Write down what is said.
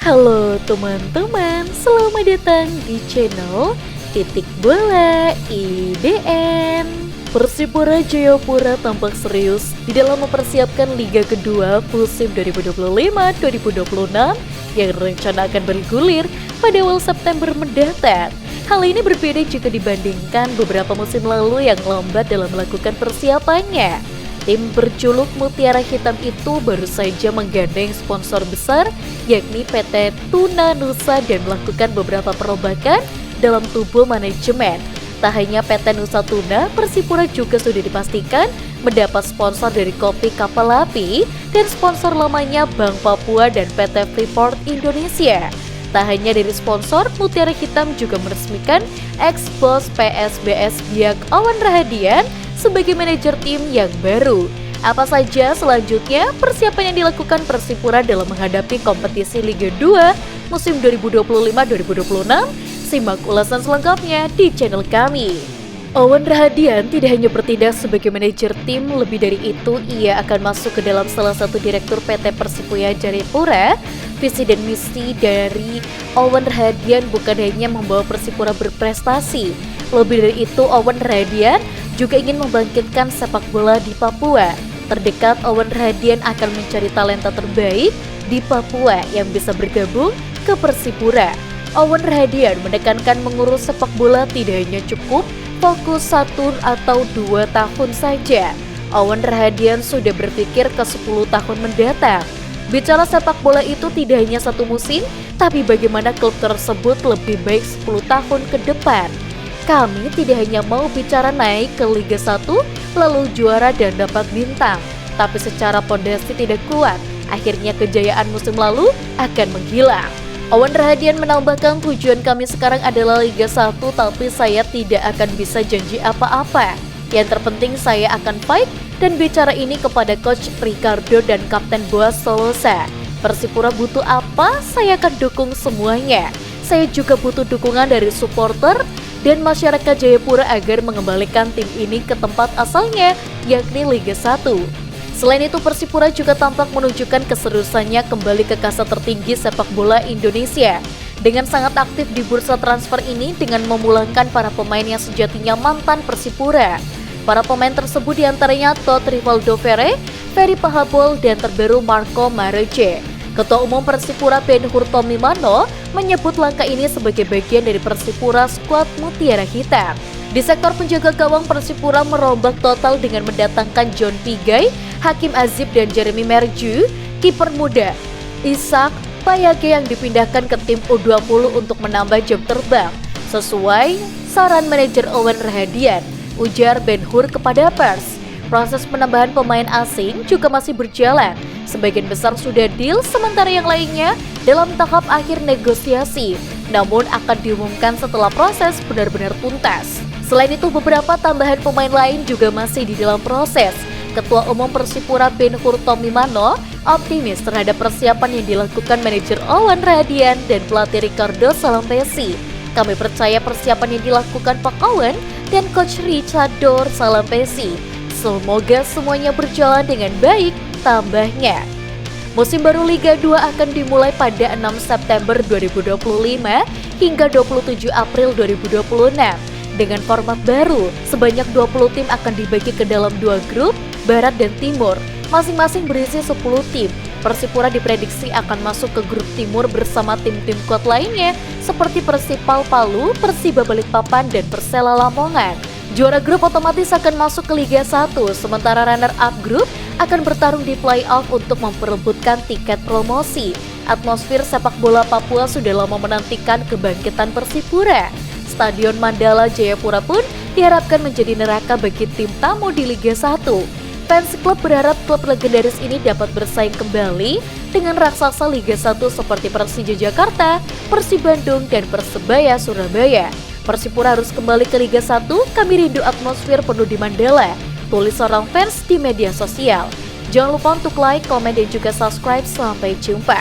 Halo teman-teman, selamat datang di channel Titik Bola IDN. Persipura Jayapura tampak serius di dalam mempersiapkan Liga Kedua musim 2025-2026 yang rencana akan bergulir pada awal September mendatang. Hal ini berbeda jika dibandingkan beberapa musim lalu yang lambat dalam melakukan persiapannya. Tim berjuluk Mutiara Hitam itu baru saja menggandeng sponsor besar yakni PT Tuna Nusa dan melakukan beberapa perombakan dalam tubuh manajemen. Tak hanya PT Nusa Tuna, Persipura juga sudah dipastikan mendapat sponsor dari kopi kapal api dan sponsor lamanya Bank Papua dan PT Freeport Indonesia. Tak hanya dari sponsor, Mutiara Hitam juga meresmikan ex-bos PSBS Biak Awan Rahadian sebagai manajer tim yang baru. Apa saja selanjutnya persiapan yang dilakukan Persipura dalam menghadapi kompetisi Liga 2 musim 2025-2026? Simak ulasan selengkapnya di channel kami. Awan Rahadian tidak hanya bertindak sebagai manajer tim, lebih dari itu ia akan masuk ke dalam salah satu direktur PT Persipura Jayapura. Visi dan misi dari Awan Rahadian bukan hanya membawa Persipura berprestasi. Lebih dari itu, Awan Rahadian juga ingin membangkitkan sepak bola di Papua. Terdekat, Awan Rahadian akan mencari talenta terbaik di Papua yang bisa bergabung ke Persipura. Awan Rahadian menekankan mengurus sepak bola tidak hanya cukup fokus 1 atau 2 tahun saja. Awan Rahadian sudah berpikir ke 10 tahun mendatang. Bicara sepak bola itu tidak hanya satu musim, tapi bagaimana klub tersebut lebih baik 10 tahun ke depan. Kami tidak hanya mau bicara naik ke Liga 1, lalu juara dan dapat bintang, tapi secara pondasi tidak kuat, akhirnya kejayaan musim lalu akan menghilang. Awan Rahadian menambahkan tujuan kami sekarang adalah Liga 1, tapi saya tidak akan bisa janji apa-apa. Yang terpenting saya akan fight dan bicara ini kepada Coach Ricardo dan Kapten Boas Solosa. Persipura butuh apa? Saya akan dukung semuanya. Saya juga butuh dukungan dari supporter dan masyarakat Jayapura agar mengembalikan tim ini ke tempat asalnya, yakni Liga 1. Selain itu, Persipura juga tampak menunjukkan keseriusannya kembali ke kasta tertinggi sepak bola Indonesia. Dengan sangat aktif di bursa transfer ini dengan memulangkan para pemain yang sejatinya mantan Persipura. Para pemain tersebut diantaranya Todd Rivaldo Ferre, Ferry Pahabol, dan terbaru Marco Mareje. Ketua Umum Persipura Ben Hur Tomimano menyebut langkah ini sebagai bagian dari Persipura skuad Mutiara Hitam. Di sektor penjaga gawang, Persipura merombak total dengan mendatangkan John Pigai, Hakim Azib, dan Jeremy Merju. Kiper muda Ishak Payage yang dipindahkan ke tim U20 untuk menambah jam terbang sesuai saran manajer Awan Rahadian, ujar Ben Hur kepada pers. Proses penambahan pemain asing juga masih berjalan. Sebagian besar sudah deal, sementara yang lainnya dalam tahap akhir negosiasi, namun akan diumumkan setelah proses benar-benar tuntas. Selain itu, beberapa tambahan pemain lain juga masih di dalam proses. Ketua Umum Persipura Ben Hur Tomimano optimis terhadap persiapan yang dilakukan manajer Awan Rahadian dan pelatih Ricardo Salampesi. Kami percaya persiapan yang dilakukan Pak Awan dan Coach Ricardo Salampesi. Semoga semuanya berjalan dengan baik, tambahnya. Musim baru Liga 2 akan dimulai pada 6 September 2025 hingga 27 April 2026. Dengan format baru, sebanyak 20 tim akan dibagi ke dalam 2 grup, Barat dan Timur. Masing-masing berisi 10 tim. Persipura diprediksi akan masuk ke grup Timur bersama tim-tim kuat lainnya seperti Persipal Palu, Persiba Balikpapan, dan Persela Lamongan. Juara grup otomatis akan masuk ke Liga 1, sementara runner-up grup akan bertarung di play-off untuk memperebutkan tiket promosi. Atmosfer sepak bola Papua sudah lama menantikan kebangkitan Persipura. Stadion Mandala Jayapura pun diharapkan menjadi neraka bagi tim tamu di Liga 1. Fans klub berharap klub legendaris ini dapat bersaing kembali dengan raksasa Liga 1 seperti Persija Jakarta, Persib Bandung, dan Persebaya Surabaya. Persipura harus kembali ke Liga 1, kami rindu atmosfer penuh di Mandala, tulis seorang fans di media sosial. Jangan lupa untuk like, komen, dan juga subscribe. Sampai jumpa.